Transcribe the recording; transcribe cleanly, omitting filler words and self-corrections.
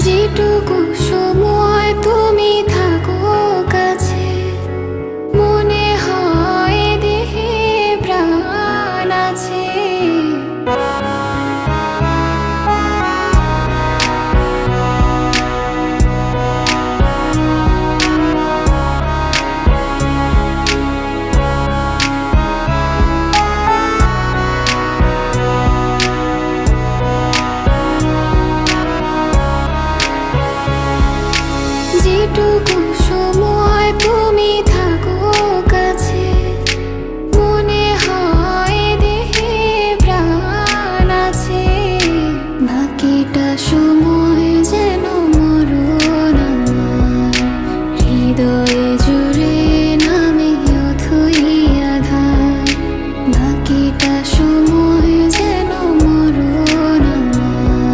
যেটুকু সময় তুমি থাকো কাছে, মনে হয় দেহে প্রাণ আছে। যেটুকু সময় তুমি থাকো কাছে, মনে হয় দেহে প্রাণ আছে। বাকিটা সময়